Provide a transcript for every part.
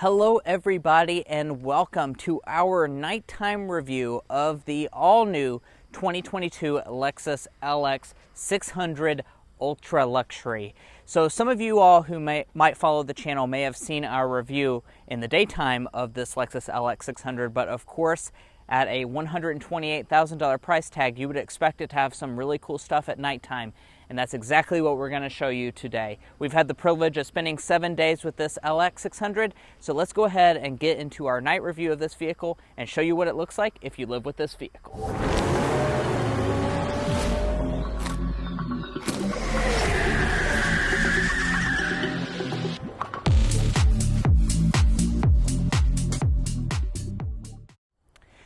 Hello everybody and welcome to our nighttime review of the all-new 2022 Lexus LX 600 Ultra Luxury. So some of you all who might follow the channel may have seen our review in the daytime of this Lexus LX 600, but of course at a $128,000 price tag you would expect it to have some really cool stuff at nighttime. And that's exactly what we're going to show you today. We've had the privilege of spending 7 days with this LX 600, so let's go ahead and get into our night review of this vehicle and show you what it looks like if you live with this vehicle.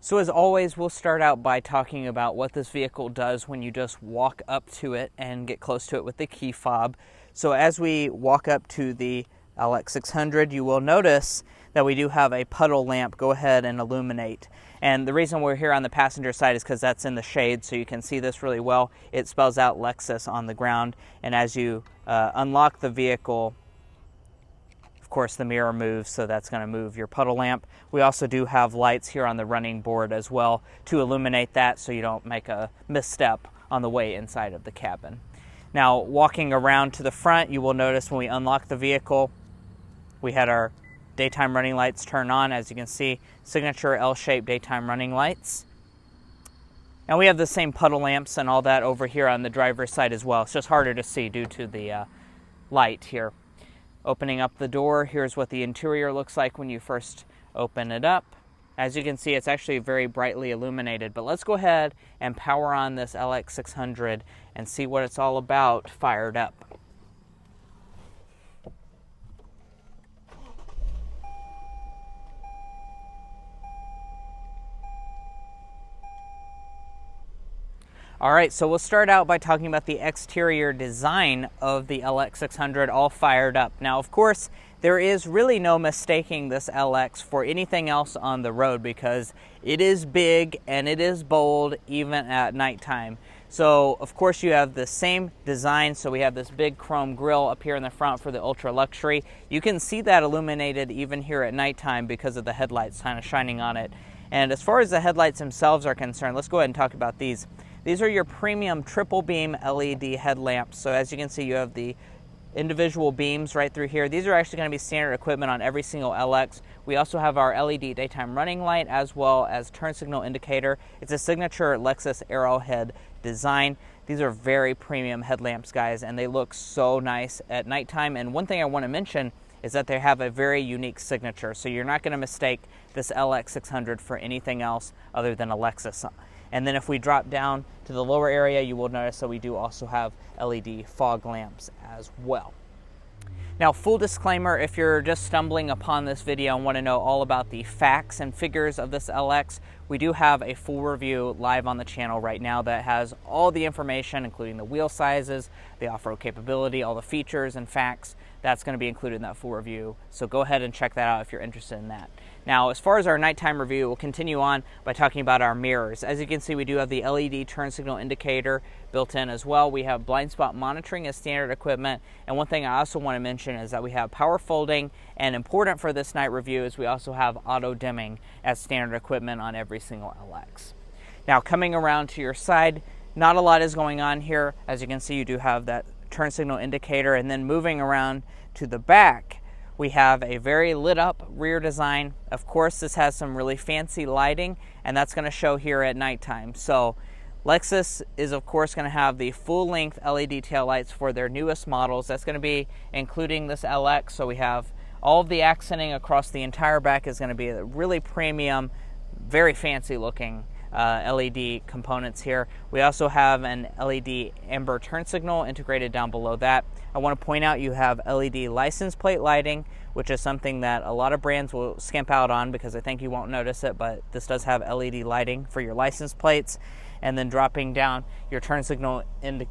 So as always, we'll start out by talking about what this vehicle does when you just walk up to it and get close to it with the key fob. So as we walk up to the LX 600, you will notice that we do have a puddle lamp go ahead and illuminate. And the reason we're here on the passenger side is because that's in the shade, so you can see this really well. It spells out Lexus on the ground, and as you unlock the vehicle, of course, the mirror moves, so that's going to move your puddle lamp. We also do have lights here on the running board as well to illuminate that so you don't make a misstep on the way inside of the cabin. Now, walking around to the front, you will notice when we unlock the vehicle, we had our daytime running lights turn on. As you can see, signature L-shaped daytime running lights. And we have the same puddle lamps and all that over here on the driver's side as well. It's just harder to see due to the light here. Opening up the door, here's what the interior looks like when you first open it up. As you can see, it's actually very brightly illuminated, but let's go ahead and power on this LX 600 and see what it's all about fired up. All right, so we'll start out by talking about the exterior design of the LX 600 all fired up. Now, of course, there is really no mistaking this LX for anything else on the road because it is big and it is bold even at nighttime. So, of course, you have the same design. So we have this big chrome grille up here in the front for the Ultra Luxury. You can see that illuminated even here at nighttime because of the headlights kind of shining on it. And as far as the headlights themselves are concerned, let's go ahead and talk about these. These are your premium triple beam LED headlamps. So as you can see, you have the individual beams right through here. These are actually going to be standard equipment on every single LX. We also have our LED daytime running light as well as turn signal indicator. It's a signature Lexus Arrowhead design. These are very premium headlamps, guys, and they look so nice at nighttime. And one thing I want to mention is that they have a very unique signature. So you're not going to mistake this LX 600 for anything else other than a Lexus. And then if we drop down to the lower area, you will notice that we do also have LED fog lamps as well. Now, full disclaimer, if you're just stumbling upon this video and want to know all about the facts and figures of this LX, we do have a full review live on the channel right now that has all the information, including the wheel sizes, the off-road capability, all the features and facts. That's going to be included in that full review. So go ahead and check that out if you're interested in that. Now, as far as our nighttime review, we'll continue on by talking about our mirrors. As you can see, we do have the LED turn signal indicator built in as well. We have blind spot monitoring as standard equipment. And one thing I also want to mention is that we have power folding, and important for this night review is we also have auto dimming as standard equipment on every single LX. Now, coming around to your side, not a lot is going on here. As you can see, you do have that turn signal indicator, and then moving around to the back, we have a very lit up rear design. Of course, this has some really fancy lighting, and that's going to show here at nighttime. So Lexus is of course going to have the full length LED taillights for their newest models. That's going to be including this LX. So we have all of the accenting across the entire back is going to be a really premium, very fancy looking LED components here. We also have an LED amber turn signal integrated down below that. I want to point out you have LED license plate lighting, which is something that a lot of brands will skimp out on because I think you won't notice it, but this does have LED lighting for your license plates. And then dropping down, your turn signal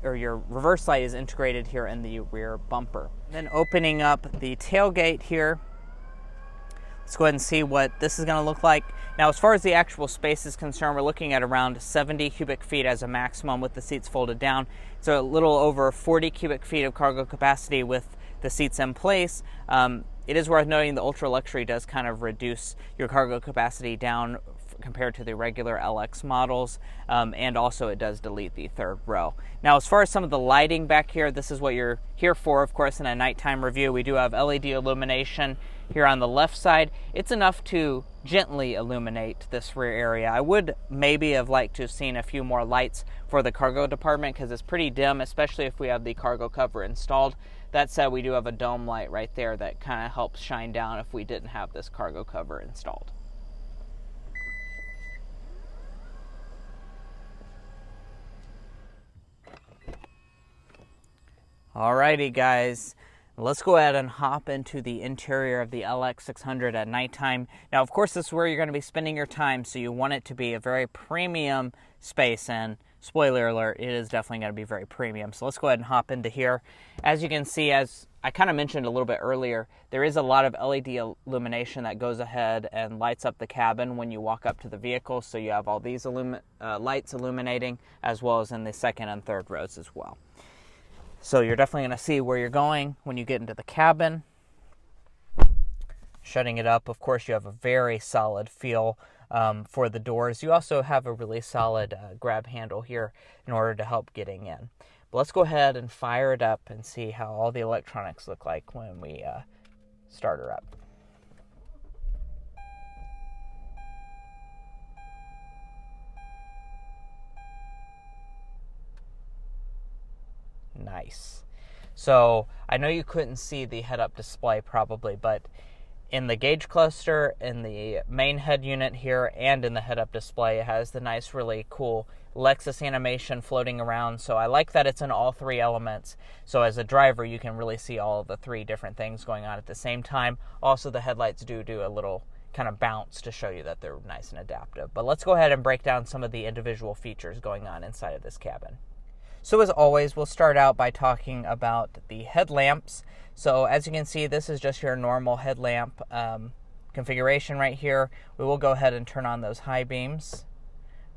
or your reverse light is integrated here in the rear bumper. Then opening up the tailgate here, let's go ahead and see what this is going to look like. Now, as far as the actual space is concerned, we're looking at around 70 cubic feet as a maximum with the seats folded down. So a little over 40 cubic feet of cargo capacity with the seats in place. It is worth noting the Ultra Luxury does kind of reduce your cargo capacity down compared to the regular LX models, and also it does delete the third row. Now, as far as some of the lighting back here, this is what you're here for, of course, in a nighttime review. We do have LED illumination here on the left side. It's enough to gently illuminate this rear area. I would maybe have liked to have seen a few more lights for the cargo department because it's pretty dim, especially if we have the cargo cover installed. That said, we do have a dome light right there that kind of helps shine down if we didn't have this cargo cover installed. Alrighty guys, let's go ahead and hop into the interior of the LX600 at nighttime. Now, of course, this is where you're going to be spending your time, so you want it to be a very premium space, and spoiler alert, it is definitely going to be very premium. So let's go ahead and hop into here. As you can see, as I kind of mentioned a little bit earlier, there is a lot of LED illumination that goes ahead and lights up the cabin when you walk up to the vehicle. So you have all these lights illuminating, as well as in the second and third rows as well. So you're definitely going to see where you're going when you get into the cabin. Shutting it up, of course, you have a very solid feel for the doors. You also have a really solid grab handle here in order to help getting in. But let's go ahead and fire it up and see how all the electronics look like when we start her up. Nice. So I know you couldn't see the head-up display probably, but in the gauge cluster, in the main head unit here, and in the head-up display, it has the nice, really cool Lexus animation floating around. So I like that it's in all three elements. So as a driver, you can really see all of the three different things going on at the same time. Also, the headlights do a little kind of bounce to show you that they're nice and adaptive. But let's go ahead and break down some of the individual features going on inside of this cabin. So as always, we'll start out by talking about the headlamps. So as you can see, this is just your normal headlamp configuration right here. We will go ahead and turn on those high beams.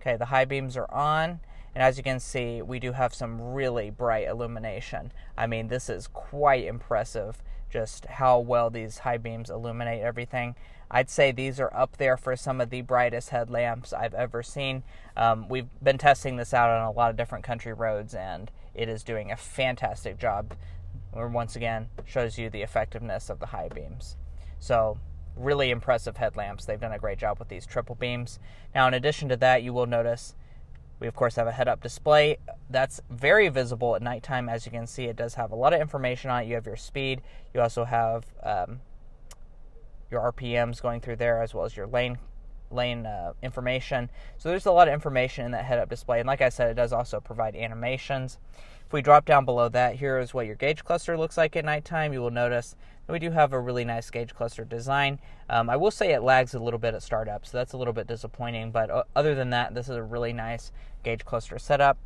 Okay, the high beams are on, and as you can see, we do have some really bright illumination. I mean, this is quite impressive, just how well these high beams illuminate everything. I'd say these are up there for some of the brightest headlamps I've ever seen. We've been testing this out on a lot of different country roads, and it is doing a fantastic job. Once again, shows you the effectiveness of the high beams. So, really impressive headlamps. They've done a great job with these triple beams. Now, in addition to that, you will notice we, of course, have a head-up display. That's very visible at nighttime. As you can see, it does have a lot of information on it. You have your speed. You also have your RPMs going through there, as well as your lane information. So there's a lot of information in that head-up display. And like I said, it does also provide animations. If we drop down below that, here is what your gauge cluster looks like at nighttime. You will notice that we do have a really nice gauge cluster design. I will say it lags a little bit at startup, so that's a little bit disappointing. But other than that, this is a really nice gauge cluster setup.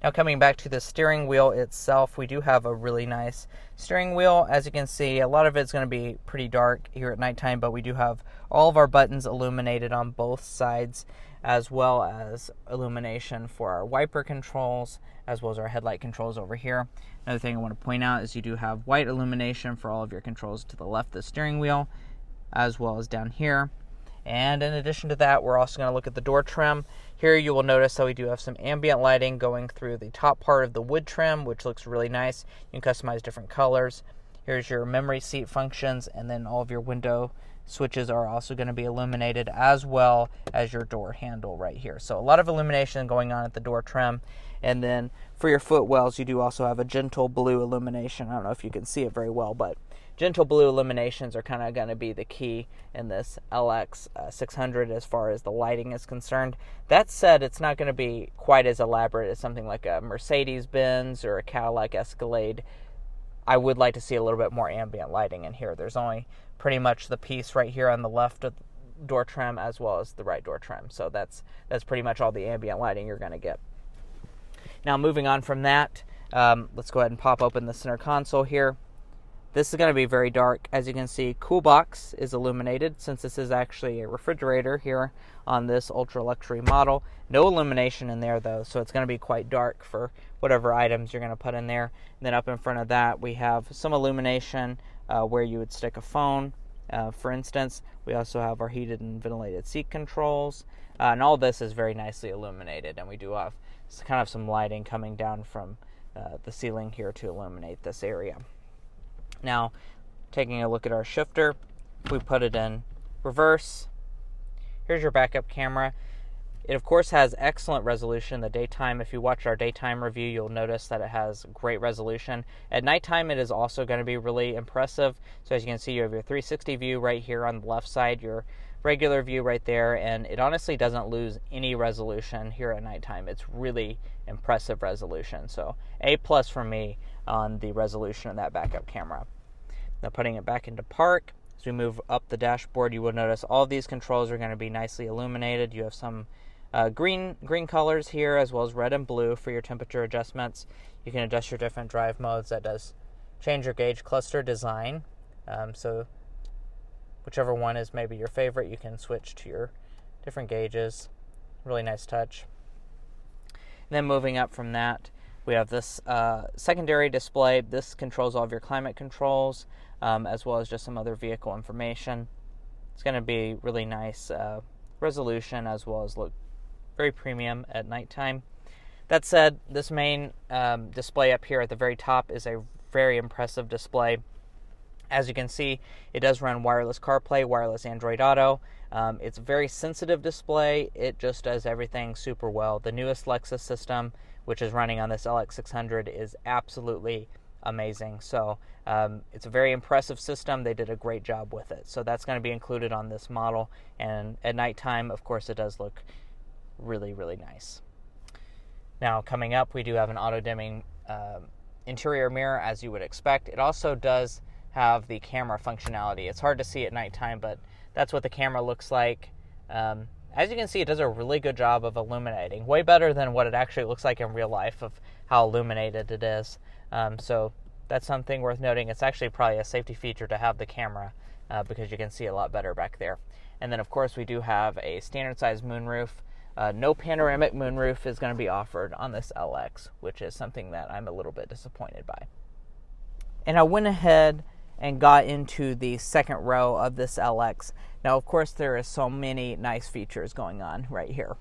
Now, coming back to the steering wheel itself, we do have a really nice steering wheel. As you can see, a lot of it's going to be pretty dark here at nighttime, but we do have all of our buttons illuminated on both sides, as well as illumination for our wiper controls, as well as our headlight controls over here. Another thing I want to point out is you do have white illumination for all of your controls to the left of the steering wheel, as well as down here. And in addition to that, we're also going to look at the door trim. Here you will notice that we do have some ambient lighting going through the top part of the wood trim, which looks really nice. You can customize different colors. Here's your memory seat functions, and then all of your window switches are also going to be illuminated, as well as your door handle right here. So a lot of illumination going on at the door trim. And then for your footwells, you do also have a gentle blue illumination. I don't know if you can see it very well, but gentle blue illuminations are kind of going to be the key in this LX 600 as far as the lighting is concerned. That said, it's not going to be quite as elaborate as something like a Mercedes-Benz or a Cadillac Escalade. I would like to see a little bit more ambient lighting in here. There's only pretty much the piece right here on the left of the door trim as well as the right door trim. So that's pretty much all the ambient lighting you're going to get. Now, moving on from that, let's go ahead and pop open the center console here. This is going to be very dark. As you can see, cool box is illuminated since this is actually a refrigerator here on this ultra luxury model. No illumination in there though, so it's going to be quite dark for whatever items you're going to put in there. And then up in front of that, we have some illumination where you would stick a phone. For instance, we also have our heated and ventilated seat controls, and all this is very nicely illuminated, and we do have kind of some lighting coming down from the ceiling here to illuminate this area. Now, taking a look at our shifter, we put it in reverse. Here's your backup camera. It, of course, has excellent resolution in the daytime. If you watch our daytime review, you'll notice that it has great resolution. At nighttime, it is also going to be really impressive. So as you can see, you have your 360 view right here on the left side, your regular view right there, and it honestly doesn't lose any resolution here at nighttime. It's really impressive resolution. So A+ for me on the resolution of that backup camera. Now putting it back into park, as we move up the dashboard, you will notice all of these controls are going to be nicely illuminated. You have some green colors here, as well as red and blue for your temperature adjustments. You can adjust your different drive modes. That does change your gauge cluster design. So whichever one is maybe your favorite, you can switch to your different gauges. Really nice touch. And then moving up from that, we have this secondary display. This controls all of your climate controls, as well as just some other vehicle information. It's going to be really nice resolution, as well as look very premium at nighttime. That said, this main display up here at the very top is a very impressive display. As you can see, it does run wireless CarPlay, wireless Android Auto. It's a very sensitive display. It just does everything super well. The newest Lexus system, which is running on this LX600, is absolutely amazing. So it's a very impressive system. They did a great job with it. So that's going to be included on this model. And at nighttime, of course, it does look really, really nice. Now, coming up, we do have an auto-dimming interior mirror, as you would expect. It also does have the camera functionality. It's hard to see at nighttime, but that's what the camera looks like. As you can see, it does a really good job of illuminating, way better than what it actually looks like in real life of how illuminated it is. So that's something worth noting. It's actually probably a safety feature to have the camera because you can see a lot better back there. And then, of course, we do have a standard size moonroof. No panoramic moonroof is going to be offered on this LX, which is something that I'm a little bit disappointed by. And I went ahead and got into the second row of this LX. Now, of course, there is so many nice features going on right here.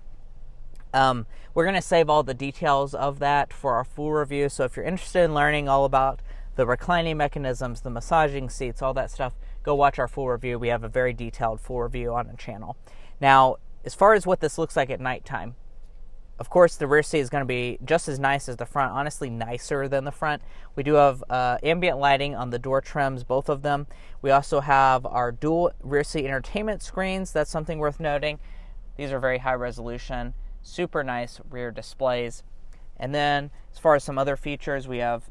We're going to save all the details of that for our full review. So if you're interested in learning all about the reclining mechanisms, the massaging seats, all that stuff, go watch our full review. We have a very detailed full review on the channel. Now, as far as what this looks like at nighttime, of course, the rear seat is going to be just as nice as the front, honestly nicer than the front. We do have ambient lighting on the door trims, both of them. We also have our dual rear seat entertainment screens. That's something worth noting. These are very high resolution, super nice rear displays. And then as far as some other features, we have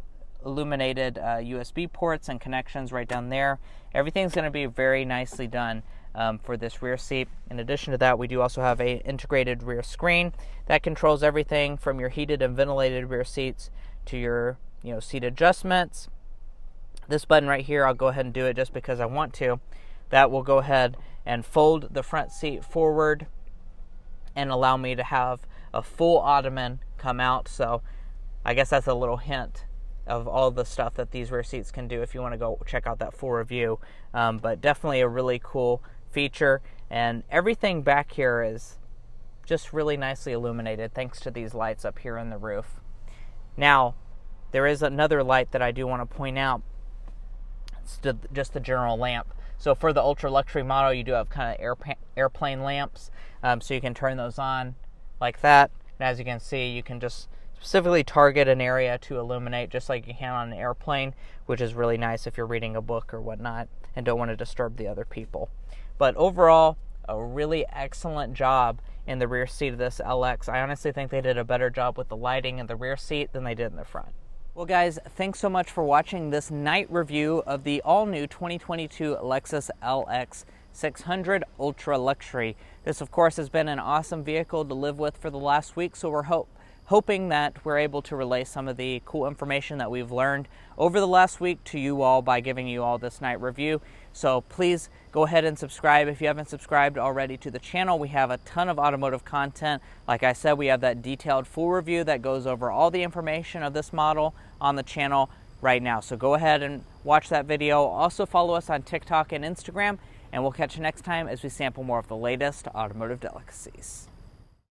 illuminated USB ports and connections right down there. Everything's going to be very nicely done for this rear seat. In addition to that, we do also have an integrated rear screen that controls everything from your heated and ventilated rear seats to your seat adjustments. This button right here, I'll go ahead and do it just because I want to. That will go ahead and fold the front seat forward and allow me to have a full ottoman come out. So I guess that's a little hint of all the stuff that these rear seats can do if you want to go check out that full review. But definitely a really cool feature, and everything back here is just really nicely illuminated thanks to these lights up here on the roof. Now, there is another light that I do want to point out. It's just the general lamp. So for the ultra luxury model, you do have kind of airplane lamps, so you can turn those on like that. And as you can see, you can just specifically target an area to illuminate just like you can on an airplane, which is really nice if you're reading a book or whatnot and don't want to disturb the other people. But overall, a really excellent job in the rear seat of this LX. I honestly think they did a better job with the lighting in the rear seat than they did in the front. Well, guys, thanks so much for watching this night review of the all-new 2022 Lexus LX 600 Ultra Luxury. This, of course, has been an awesome vehicle to live with for the last week, so we're hoping that we're able to relay some of the cool information that we've learned over the last week to you all by giving you all this night review. So please go ahead and subscribe if you haven't subscribed already to the channel. We have a ton of automotive content. Like I said, we have that detailed full review that goes over all the information of this model on the channel. right now. So go ahead and watch that video. Also follow us on TikTok and Instagram, and we'll catch you next time as we sample more of the latest automotive delicacies.